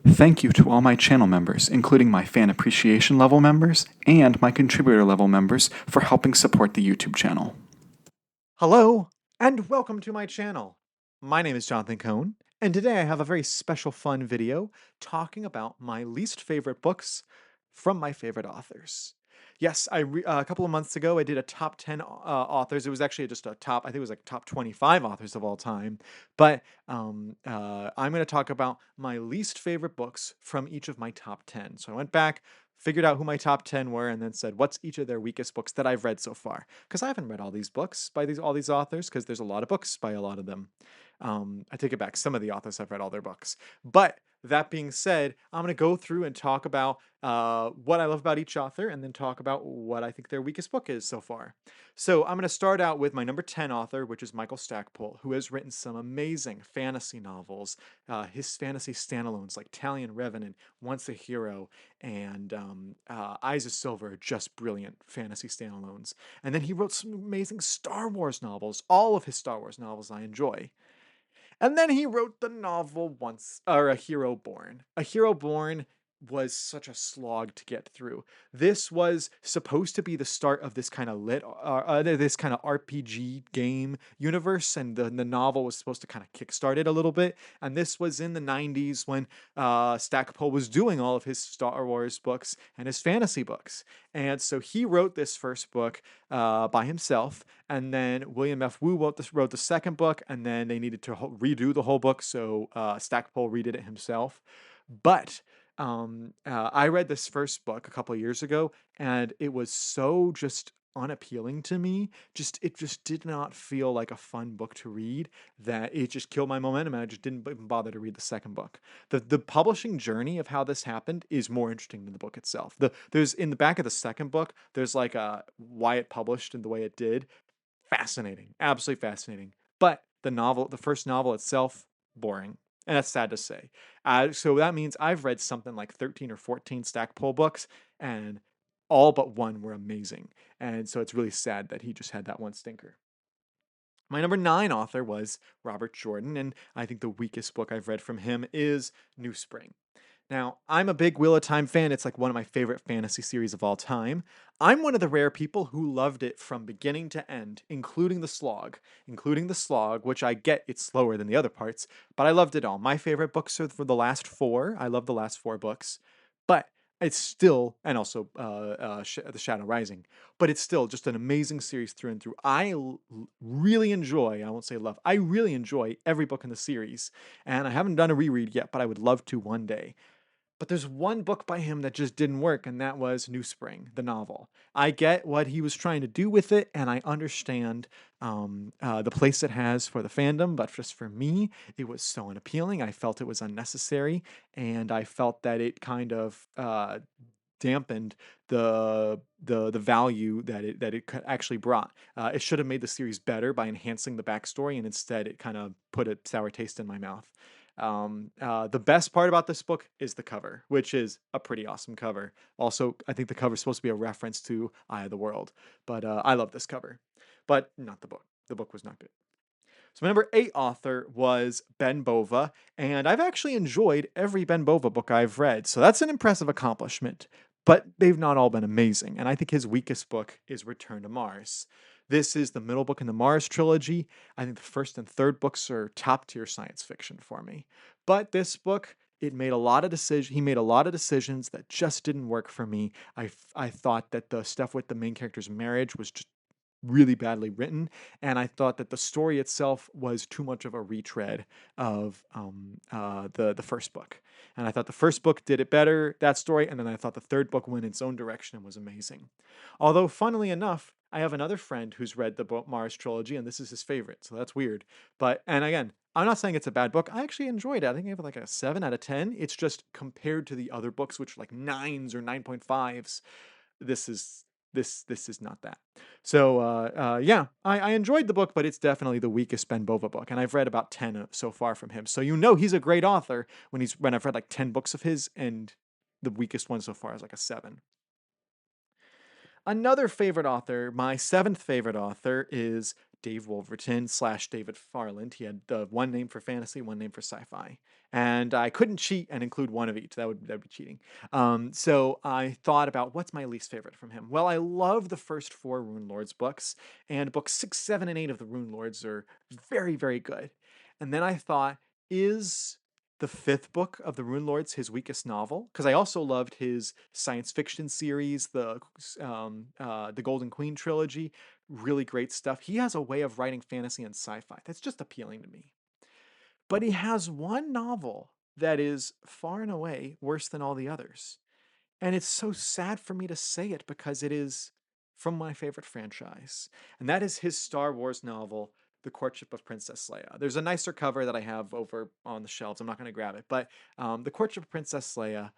Thank you to all my channel members, including my fan appreciation level members and my contributor level members, for helping support the YouTube channel. Hello, and welcome to my channel. My name is Jonathan Cohn, and today I have a very special fun video talking about my least favorite books from my favorite authors. Yes, a couple of months ago I did a top 10 authors. It was actually just a top, I think it was like top 25 authors of all time. But I'm going to talk about my least favorite books from each of my top 10. So I went back, figured out who my top 10 were, and then said, what's each of their weakest books that I've read so far? Because I haven't read all these books by all these authors, because there's a lot of books by a lot of them. I take it back. Some of the authors I've read all their books. But that being said, I'm going to go through and talk about what I love about each author and then talk about what I think their weakest book is so far. So I'm going to start out with my number 10 author, which is Michael Stackpole, who has written some amazing fantasy novels. His fantasy standalones like Talion Revenant, Once a Hero, and Eyes of Silver are just brilliant fantasy standalones. And then he wrote some amazing Star Wars novels. All of his Star Wars novels I enjoy. And then he wrote the novel A Hero Born. A Hero Born was such a slog to get through. This was supposed to be the start of this kind of this kind of RPG game universe, and the novel was supposed to kind of kickstart it a little bit. And this was in the 90s when Stackpole was doing all of his Star Wars books and his fantasy books. And so he wrote this first book by himself, and then William F. Wu wrote the second book, and then they needed to redo the whole book, so Stackpole redid it himself. But I read this first book a couple of years ago, and it was so just unappealing to me. It just did not feel like a fun book to read, that it just killed my momentum, and I just didn't even bother to read the second book. The publishing journey of how this happened is more interesting than the book itself. There's in the back of the second book, there's like why it published and the way it did. Fascinating, absolutely fascinating. But the first novel itself, boring. And that's sad to say. So that means I've read something like 13 or 14 Stackpole books, and all but one were amazing. And so it's really sad that he just had that one stinker. My number 9 author was Robert Jordan, and I think the weakest book I've read from him is New Spring. Now, I'm a big Wheel of Time fan. It's like one of my favorite fantasy series of all time. I'm one of the rare people who loved it from beginning to end, including the slog. Including the slog, which I get it's slower than the other parts, but I loved it all. My favorite books are for the last 4. I love the last 4 books. But it's still, and also The Shadow Rising, but it's still just an amazing series through and through. Really enjoy, I won't say love, I really enjoy every book in the series. And I haven't done a reread yet, but I would love to one day. But there's one book by him that just didn't work, and that was New Spring, the novel. I get what he was trying to do with it, and I understand the place it has for the fandom, but just for me, it was so unappealing. I felt it was unnecessary, and I felt that it kind of dampened the value that it actually brought. It should have made the series better by enhancing the backstory, and instead it kind of put a sour taste in my mouth. The best part about this book is the cover, which is a pretty awesome cover. Also, I think the cover is supposed to be a reference to Eye of the World, but I love this cover, but not the book. The book was not good. So my number 8 author was Ben Bova, and I've actually enjoyed every Ben Bova book I've read, so that's an impressive accomplishment. But they've not all been amazing, and I think his weakest book is Return to Mars. This is the middle book in the Mars trilogy. I think the first and third books are top tier science fiction for me. But this book, it made a lot of decisions. He made a lot of decisions that just didn't work for me. I thought that the stuff with the main character's marriage was just really badly written, and I thought that the story itself was too much of a retread of the first book. And I thought the first book did it better, that story, and then I thought the third book went its own direction and was amazing. Although, funnily enough, I have another friend who's read the Mars trilogy, and this is his favorite, so that's weird. And again, I'm not saying it's a bad book. I actually enjoyed it. I think I gave it like a 7 out of 10. It's just compared to the other books, which are like 9s or 9.5s, this is this is not that. So yeah, I enjoyed the book, but it's definitely the weakest Ben Bova book, and I've read about 10 so far from him. So he's a great author when I've read like 10 books of his, and the weakest one so far is like a 7. Another favorite author, my 7th favorite author, is Dave Wolverton / David Farland. He had one name for fantasy, one name for sci-fi, and I couldn't cheat and include one of each. That'd be cheating. So I thought about what's my least favorite from him. Well, I love the first four Rune Lords books, and books 6, 7, and 8 of the Rune Lords are very, very good. And then I thought, is the fifth book of the Rune Lords his weakest novel? Because I also loved his science fiction series, the Golden Queen trilogy. Really great stuff. He has a way of writing fantasy and sci-fi that's just appealing to me. But he has one novel that is far and away worse than all the others. And it's so sad for me to say it because it is from my favorite franchise. And that is his Star Wars novel, The Courtship of Princess Leia. There's a nicer cover that I have over on the shelves. I'm not going to grab it. But The Courtship of Princess Leia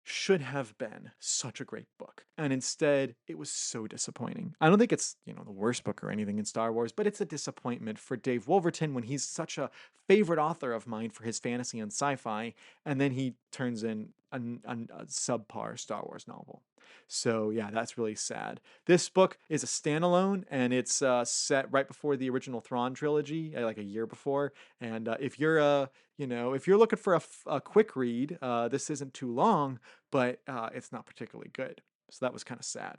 should have been such a great book. And instead, it was so disappointing. I don't think it's, the worst book or anything in Star Wars, but it's a disappointment for Dave Wolverton when he's such a favorite author of mine for his fantasy and sci-fi, and then he turns in a subpar Star Wars novel. So yeah, that's really sad. This book is a standalone, and it's set right before the original Thrawn trilogy, like a year before. And if you're if you're looking for a quick read, this isn't too long, but it's not particularly good. So that was kind of sad.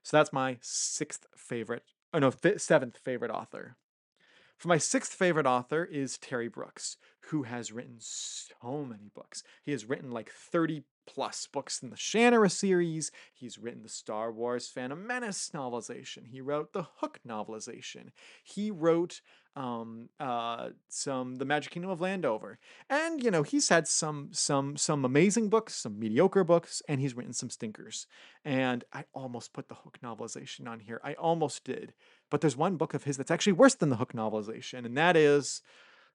So that's my seventh favorite author. For my sixth favorite author is Terry Brooks, who has written so many books. He has written like 30 plus books in the Shannara series. He's written the Star Wars Phantom Menace novelization. He wrote the Hook novelization. He wrote the Magic Kingdom of Landover. And he's had some amazing books, some mediocre books, and he's written some stinkers. And I almost put the Hook novelization on here. I almost did. But there's one book of his that's actually worse than the Hook novelization, and that is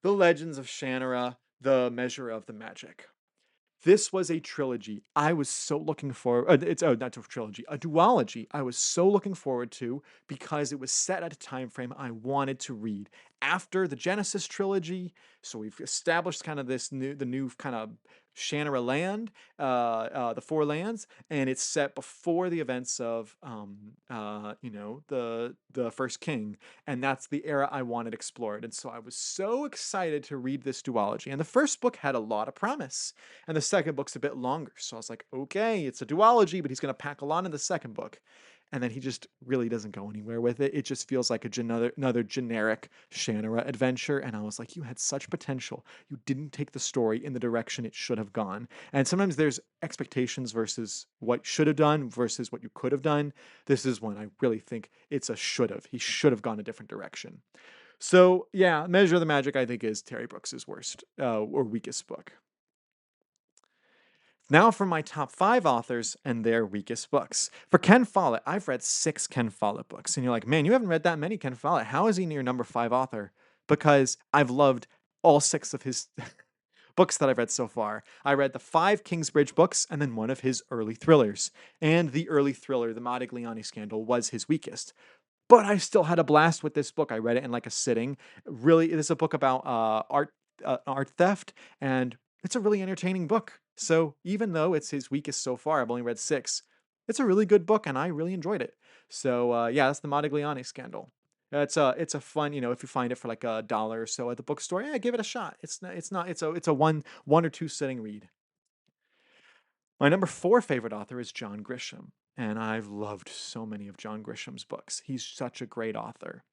The Legends of Shannara, The Measure of the Magic. This was a trilogy I was so looking for. It's not a trilogy, a duology I was so looking forward to because it was set at a time frame I wanted to read after the Genesis trilogy. So we've established kind of the new kind of Shannara land, the Four Lands, and it's set before the events of the First King, and that's the era I wanted explored. And so I was so excited to read this duology. And the first book had a lot of promise, and the second book's a bit longer. So I was like, okay, it's a duology, but he's going to pack a lot in the second book. And then he just really doesn't go anywhere with it. It just feels like another generic Shannara adventure. And I was like, you had such potential. You didn't take the story in the direction it should have gone. And sometimes there's expectations versus what should have done versus what you could have done. This is one I really think it's a should have. He should have gone a different direction. So yeah, Measure of the Magic I think is Terry Brooks' worst or weakest book. Now for my top 5 authors and their weakest books. For Ken Follett, I've read 6 Ken Follett books. And you're like, man, you haven't read that many Ken Follett. How is he your number 5 author? Because I've loved all 6 of his books that I've read so far. I read the 5 Kingsbridge books and then one of his early thrillers. And the early thriller, The Modigliani Scandal, was his weakest. But I still had a blast with this book. I read it in like a sitting. Really, it is a book about art theft, and it's a really entertaining book. So even though it's his weakest so far, I've only read 6. It's a really good book, and I really enjoyed it. So yeah, that's the Modigliani Scandal. It's a fun, if you find it for like $1 or so at the bookstore, yeah, give it a shot. It's a one or two sitting read. My number 4 favorite author is John Grisham, and I've loved so many of John Grisham's books. He's such a great author.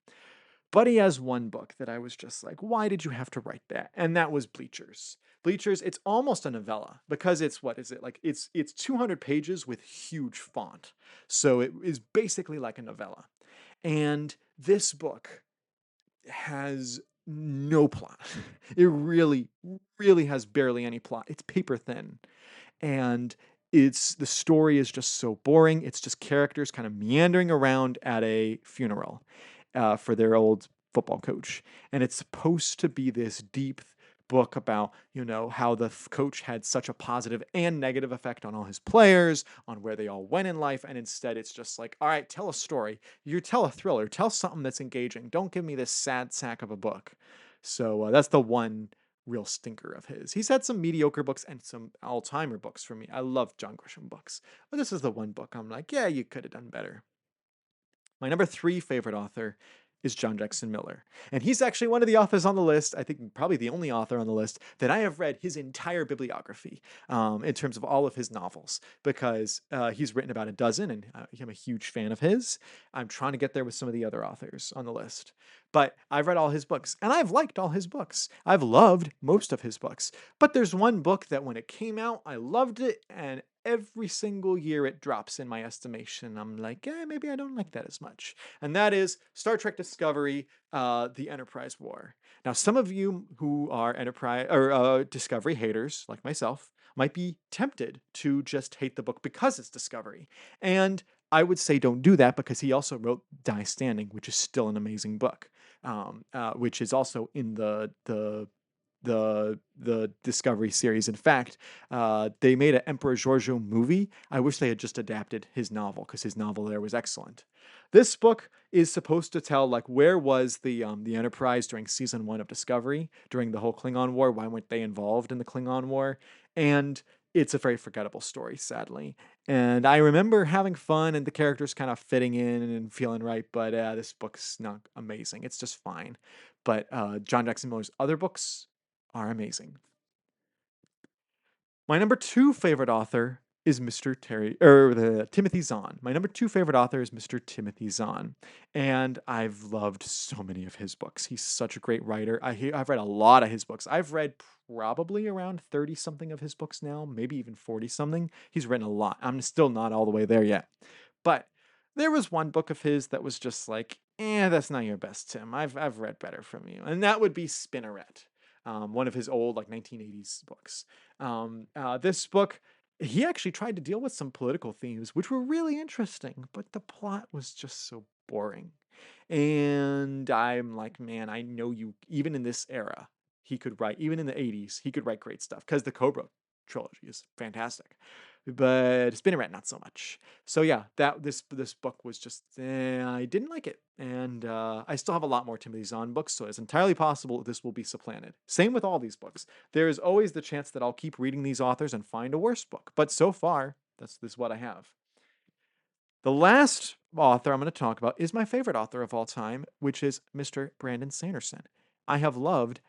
But he has one book that I was just like, why did you have to write that? And that was Bleachers. Bleachers, it's almost a novella because it's, what is it? Like it's 200 pages with huge font. So it is basically like a novella. And this book has no plot. It really, really has barely any plot. It's paper thin. And the story is just so boring. It's just characters kind of meandering around at a funeral for their old football coach. And it's supposed to be this deep book about, how the coach had such a positive and negative effect on all his players, on where they all went in life. And instead, it's just like, all right, tell a story. You tell a thriller. Tell something that's engaging. Don't give me this sad sack of a book. So that's the one real stinker of his. He's had some mediocre books and some all-timer books for me. I love John Grisham books. But this is the one book I'm like, yeah, you could have done better. My number 3 favorite author is John Jackson Miller. And he's actually one of the authors on the list, I think probably the only author on the list, that I have read his entire bibliography in terms of all of his novels, because he's written about a dozen, and I'm a huge fan of his. I'm trying to get there with some of the other authors on the list. But I've read all his books, and I've liked all his books. I've loved most of his books. But there's one book that when it came out, I loved it, and every single year it drops in my estimation. I'm like, maybe I don't like that as much. And that is Star Trek Discovery, The Enterprise War. Now, some of you who are Enterprise or Discovery haters, like myself, might be tempted to just hate the book because it's Discovery. And I would say don't do that, because he also wrote Die Standing, which is still an amazing book, which is also in the Discovery series. In fact, they made an Emperor Giorgio movie. I wish they had just adapted his novel, because his novel there was excellent. This book is supposed to tell, like, where was the Enterprise during season 1 of Discovery, during the whole Klingon War? Why weren't they involved in the Klingon War? And it's a very forgettable story, sadly. And I remember having fun and the characters kind of fitting in and feeling right, but this book's not amazing. It's just fine. But John Jackson Miller's other books are amazing. My number 2 favorite author is Timothy Zahn. My number 2 favorite author is Mr. Timothy Zahn, and I've loved so many of his books. He's such a great writer. I've read a lot of his books. I've read probably around 30 something of his books now, maybe even 40 something. He's written a lot. I'm still not all the way there yet, but there was one book of his that was just like, that's not your best, Tim. I've read better from you, and that would be Spinneret. One of his old, like, 1980s books. This book, he actually tried to deal with some political themes, which were really interesting, but the plot was just so boring. And I'm like, man, I know you, even in this era, he could write, even in the 80s, he could write great stuff, because the Cobra trilogy is fantastic. But Spinneret, not so much. So yeah, this book was just, I didn't like it. And I still have a lot more Timothy Zahn books, so it's entirely possible this will be supplanted. Same with all these books. There is always the chance that I'll keep reading these authors and find a worse book. But so far, this is what I have. The last author I'm going to talk about is my favorite author of all time, which is Mr. Brandon Sanderson. I have loved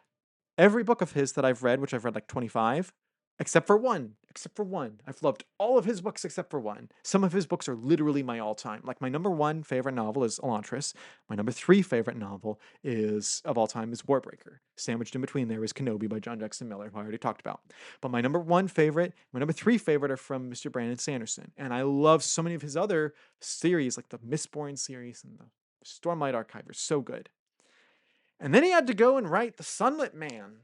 every book of his that I've read, which I've read like 25, except for one. Except for one. I've loved all of his books except for one. Some of his books are literally my all-time. Like, my number 1 favorite novel is Elantris. My number 3 favorite novel of all time is Warbreaker. Sandwiched in between there is Kenobi by John Jackson Miller, who I already talked about. But my number 1 favorite, my number 3 favorite are from Mr. Brandon Sanderson. And I love so many of his other series, like the Mistborn series and the Stormlight Archive, are so good. And then he had to go and write The Sunlit Man.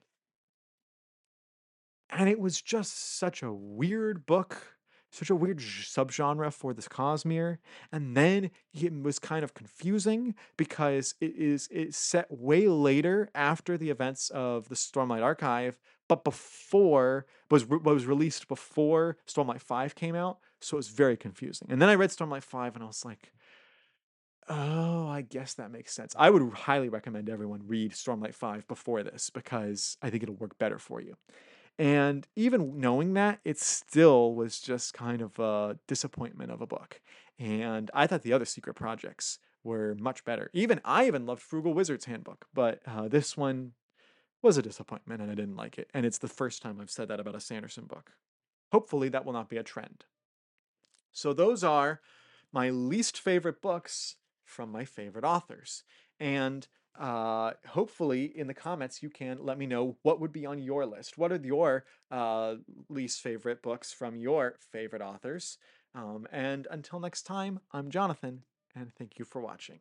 And it was just such a weird book, such a weird subgenre for this Cosmere. And then it was kind of confusing, because it's set way later after the events of the Stormlight Archive, but was released before Stormlight 5 came out. So it was very confusing. And then I read Stormlight 5 and I was like, oh, I guess that makes sense. I would highly recommend everyone read Stormlight 5 before this, because I think it'll work better for you. And even knowing that, it still was just kind of a disappointment of a book. And I thought the other secret projects were much better. I even loved Frugal Wizard's Handbook, but this one was a disappointment and I didn't like it. And it's the first time I've said that about a Sanderson book. Hopefully that will not be a trend. So those are my least favorite books from my favorite authors. And hopefully in the comments you can let me know what would be on your list. What are your least favorite books from your favorite authors? And until next time, I'm Jonathan, and thank you for watching.